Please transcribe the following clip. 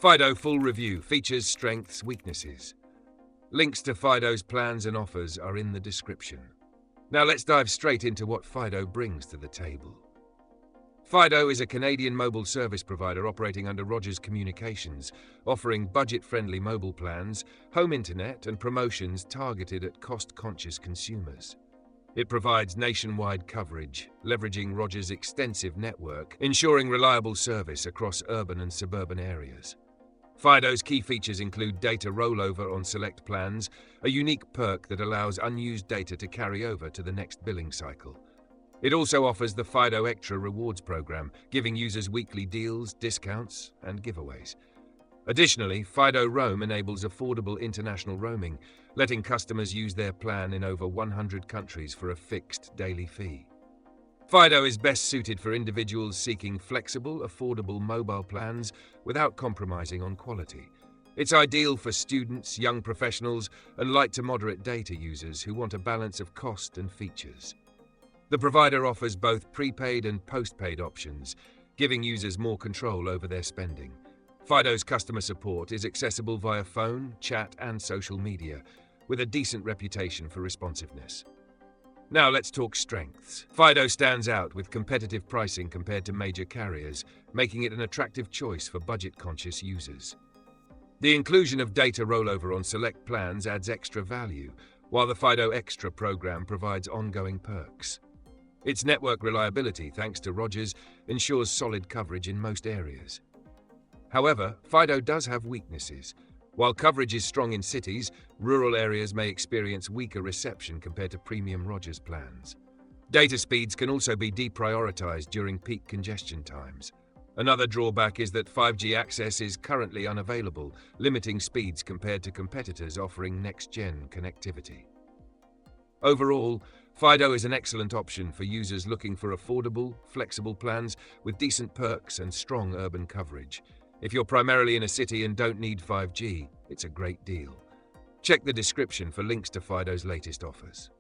Fido Full Review: Features, Strengths, Weaknesses. Links to Fido's plans and offers are in the description. Now let's dive straight into what Fido brings to the table. Fido is a Canadian mobile service provider operating under Rogers Communications, offering budget-friendly mobile plans, home internet, and promotions targeted at cost-conscious consumers. It provides nationwide coverage, leveraging Rogers' extensive network, ensuring reliable service across urban and suburban areas. Fido's key features include data rollover on select plans, a unique perk that allows unused data to carry over to the next billing cycle. It also offers the Fido Extra rewards program, giving users weekly deals, discounts, and giveaways. Additionally, Fido Roam enables affordable international roaming, letting customers use their plan in over 100 countries for a fixed daily fee. Fido is best suited for individuals seeking flexible, affordable mobile plans without compromising on quality. It's ideal for students, young professionals, and light to moderate data users who want a balance of cost and features. The provider offers both prepaid and postpaid options, giving users more control over their spending. Fido's customer support is accessible via phone, chat, and social media, with a decent reputation for responsiveness. Now let's talk strengths. Fido stands out with competitive pricing compared to major carriers, making it an attractive choice for budget-conscious users. The inclusion of data rollover on select plans adds extra value, while the Fido Extra program provides ongoing perks. Its network reliability, thanks to Rogers, ensures solid coverage in most areas. However, Fido does have weaknesses. While coverage is strong in cities, rural areas may experience weaker reception compared to premium Rogers plans. Data speeds can also be deprioritized during peak congestion times. Another drawback is that 5G access is currently unavailable, limiting speeds compared to competitors offering next-gen connectivity. Overall, Fido is an excellent option for users looking for affordable, flexible plans with decent perks and strong urban coverage. If you're primarily in a city and don't need 5G, it's a great deal. Check the description for links to Fido's latest offers.